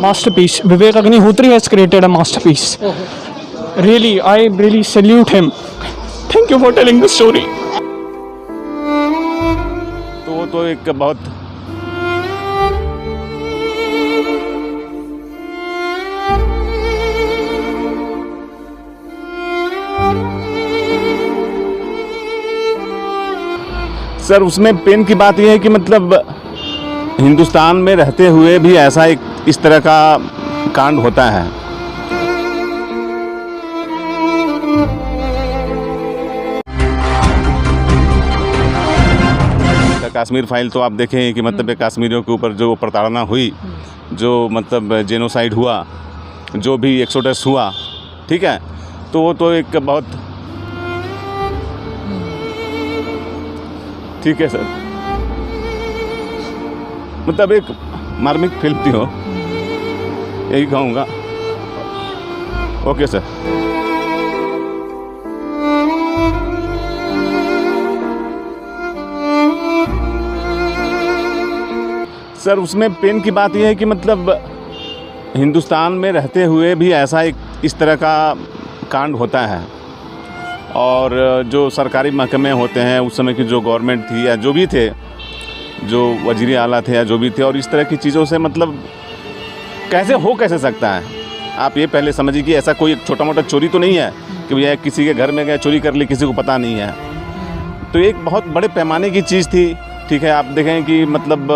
masterpiece. Vivek Agnihotri has created a masterpiece. Really, I really salute him. Thank you for telling the story. तो वो तो एक बहुत sir उसमें pen की बात यह है कि मतलब हिंदुस्तान में रहते हुए भी ऐसा एक इस तरह का कांड होता है। कश्मीर फाइल तो आप देखें कि मतलब कश्मीरियों के ऊपर जो प्रताड़ना हुई, जो मतलब जेनोसाइड हुआ, जो भी एक्सोडस हुआ, ठीक है, तो वो तो एक बहुत ठीक है सर, मतलब एक मार्मिक फिल्म थी हो, यही कहूँगा। Okay sir. सर उसमें पेन की बात यह है कि मतलब हिंदुस्तान में रहते हुए भी ऐसा एक इस तरह का कांड होता है, और जो सरकारी महकमे होते हैं उस समय की जो गवर्नमेंट थी या जो भी थे, जो वज़ीर आला थे या जो भी थे, और इस तरह की चीज़ों से मतलब कैसे सकता है। आप ये पहले समझिए कि ऐसा कोई छोटा मोटा चोरी तो नहीं है कि भैया किसी के घर में गए चोरी कर ली, किसी को पता नहीं है। तो एक बहुत बड़े पैमाने की चीज़ थी, ठीक है। आप देखें कि मतलब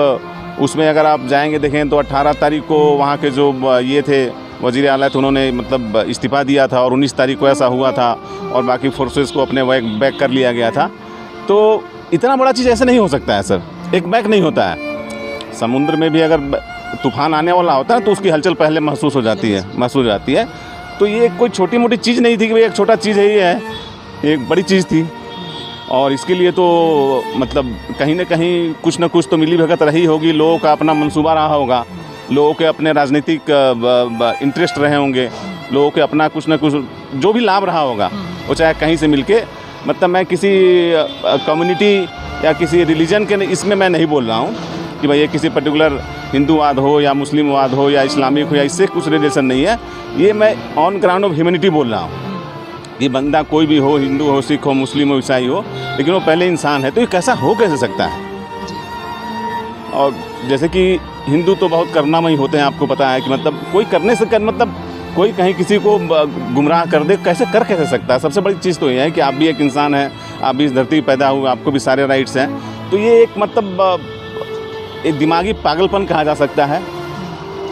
उसमें अगर आप जाएंगे देखें तो 18 तारीख को वहाँ के जो ये थे वज़ीर आला थे, उन्होंने मतलब इस्तीफ़ा दिया था, और 19 तारीख को ऐसा हुआ था, और बाकी फोर्सेस को अपने बैक कर लिया गया था। तो इतना बड़ा चीज़ ऐसे नहीं हो सकता है सर, एक बैक नहीं होता है। समुद्र में भी अगर तूफान आने वाला होता है तो उसकी हलचल पहले महसूस हो जाती है। तो ये कोई छोटी मोटी चीज़ नहीं थी कि भाई एक छोटा चीज़ है, ये है, एक बड़ी चीज़ थी। और इसके लिए तो मतलब कहीं ना कहीं कुछ ना कुछ तो मिली भगत रही होगी, लोगों का अपना मंसूबा रहा होगा, लोगों के अपने राजनीतिक इंटरेस्ट रहे होंगे, लोगों के अपना कुछ ना कुछ जो भी लाभ रहा होगा, वो चाहे कहीं से मिलके, मतलब मैं किसी कम्युनिटी या किसी रिलीजन के इसमें मैं नहीं बोल रहा हूँ कि भाई ये किसी पर्टिकुलर हिंदूवाद हो या मुस्लिमवाद हो या इस्लामिक हो, या इससे कुछ रिलेशन नहीं है। ये मैं ऑन ग्राउंड ऑफ ह्यूमैनिटी बोल रहा हूँ। ये बंदा कोई भी हो, हिंदू हो, सिख हो, मुस्लिम हो, ईसाई हो, लेकिन वो पहले इंसान है। तो ये कैसे सकता है। और जैसे कि हिंदू तो बहुत करुणामयी होते हैं, आपको पता है कि मतलब कोई करने से मतलब कोई कहीं किसी को गुमराह कर दे, कैसे सकता है। सबसे बड़ी चीज़ तो ये है कि आप भी एक इंसान हैं, आप भी इस धरती पैदा हुए, आपको भी सारे राइट्स हैं। तो ये एक मतलब एक दिमागी पागलपन कहा जा सकता है,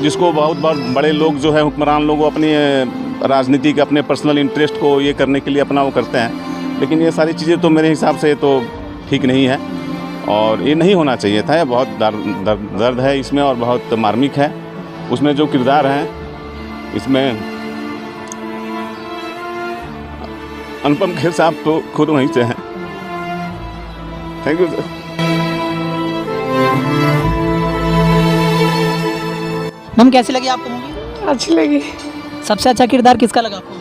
जिसको बहुत बड़े लोग जो है हुक्मरान लोग अपनी राजनीति के अपने पर्सनल इंटरेस्ट को ये करने के लिए अपना वो करते हैं। लेकिन ये सारी चीज़ें तो मेरे हिसाब से तो ठीक नहीं है, और ये नहीं होना चाहिए था। ये बहुत दर्द है इसमें, और बहुत मार्मिक है। उसमें जो किरदार हैं, इसमें अनुपम खेर साहब तो खुद वहीं से हैं। Thank you sir. मैम कैसी लगी आपको मूवी? अच्छी लगी। सबसे अच्छा किरदार किसका लगा आपको?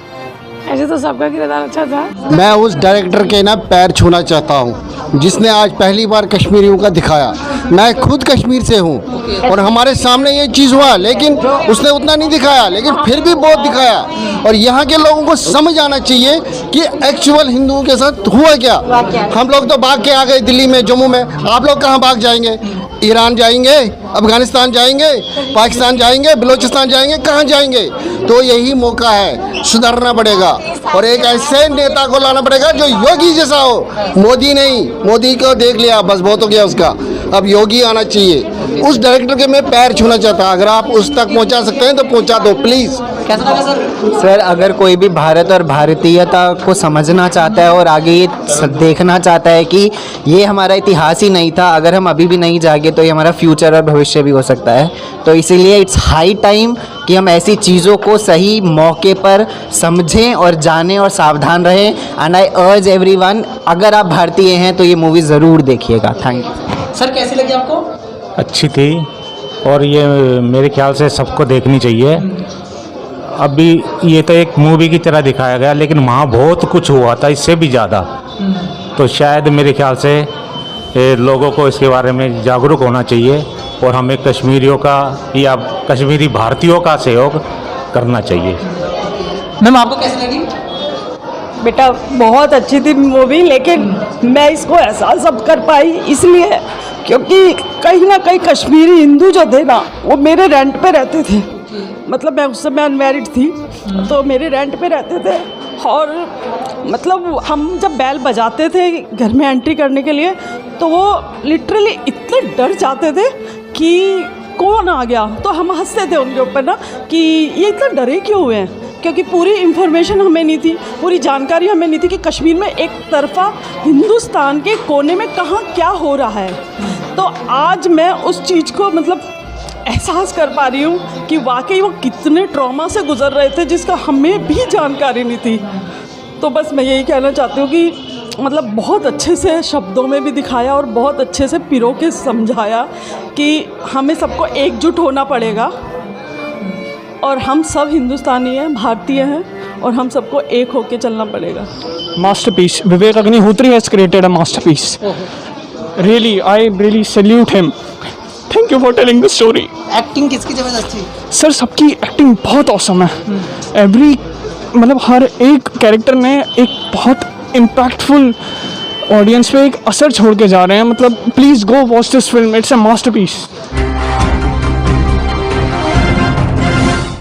ऐसे तो सबका किरदार अच्छा था। मैं उस डायरेक्टर के ना पैर छूना चाहता हूँ जिसने आज पहली बार कश्मीरियों का दिखाया। मैं खुद कश्मीर से हूँ और हमारे सामने ये चीज़ हुआ, लेकिन उसने उतना नहीं दिखाया, लेकिन फिर भी बहुत दिखाया। और यहाँ के लोगों को समझ आना चाहिए कि एक्चुअल हिंदुओं के साथ हुआ क्या। हम लोग तो भाग के आ गए दिल्ली में, जम्मू में, आप लोग कहाँ भाग जाएंगे? ईरान जाएंगे, अफगानिस्तान जाएंगे, पाकिस्तान जाएंगे, बलूचिस्तान जाएंगे, कहाँ जाएंगे? तो यही मौका है, सुधरना पड़ेगा और एक ऐसे नेता को लाना पड़ेगा जो योगी जैसा हो। मोदी नहीं, मोदी को देख लिया बस, बहुत हो गया उसका, अब योगी आना चाहिए। उस डायरेक्टर के मैं पैर छूना चाहता, अगर आप उस तक पहुंचा सकते हैं तो पहुंचा दो प्लीज़। कैसा लगा सर? सर अगर कोई भी भारत और भारतीयता को समझना चाहता है और आगे ये देखना चाहता है कि ये हमारा इतिहास ही नहीं था, अगर हम अभी भी नहीं जागे तो ये हमारा फ्यूचर और भविष्य भी हो सकता है। तो इसीलिए इट्स हाई टाइम कि हम ऐसी चीज़ों को सही मौके पर समझें और जानें और सावधान रहें। एंड आई अर्ज एवरीवन, अगर आप भारतीय हैं तो ये मूवी ज़रूर देखिएगा। Thank you. सर कैसी लगी आपको? अच्छी थी और ये मेरे ख्याल से सबको देखनी चाहिए। अभी ये तो एक मूवी की तरह दिखाया गया, लेकिन वहाँ बहुत कुछ हुआ था इससे भी ज़्यादा। तो शायद मेरे ख्याल से लोगों को इसके बारे में जागरूक होना चाहिए और हमें कश्मीरियों का या कश्मीरी भारतीयों का सहयोग करना चाहिए। मैम आपको कैसी लगी? बेटा बहुत अच्छी थी मूवी, लेकिन मैं इसको एहसास अब कर पाई इसलिए क्योंकि कहीं ना कहीं कश्मीरी हिंदू जो थे ना वो मेरे रेंट पे रहते थे। मतलब मैं उस समय अनमैरिड थी तो मेरे रेंट पे रहते थे और मतलब हम जब बैल बजाते थे घर में एंट्री करने के लिए तो वो लिटरली इतने डर जाते थे कि कौन आ गया, तो हम हंसते थे उनके ऊपर ना कि ये इतना डरे क्यों हुए हैं, क्योंकि पूरी इन्फॉर्मेशन हमें नहीं थी, पूरी जानकारी हमें नहीं थी कि कश्मीर में एक तरफा हिंदुस्तान के कोने में कहाँ क्या हो रहा है। तो आज मैं उस चीज़ को मतलब एहसास कर पा रही हूँ कि वाकई वो कितने ट्रॉमा से गुजर रहे थे जिसका हमें भी जानकारी नहीं थी। तो बस मैं यही कहना चाहती हूँ कि मतलब बहुत अच्छे से शब्दों में भी दिखाया और बहुत अच्छे से पिरो के समझाया कि हमें सबको एकजुट होना पड़ेगा और हम सब हिंदुस्तानी हैं, भारतीय हैं और हम सबको एक होके चलना पड़ेगा। Masterpiece. Vivek Agnihotri has created a masterpiece. Really, I really salute him. Thank you for telling the story. Acting किसकी जबरदस्त थी? सर सबकी एक्टिंग बहुत औसम है। एवरी मतलब हर एक कैरेक्टर ने एक बहुत इम्पैक्टफुल ऑडियंस पे एक असर छोड़ के जा रहे हैं। मतलब please go watch this film, it's a masterpiece.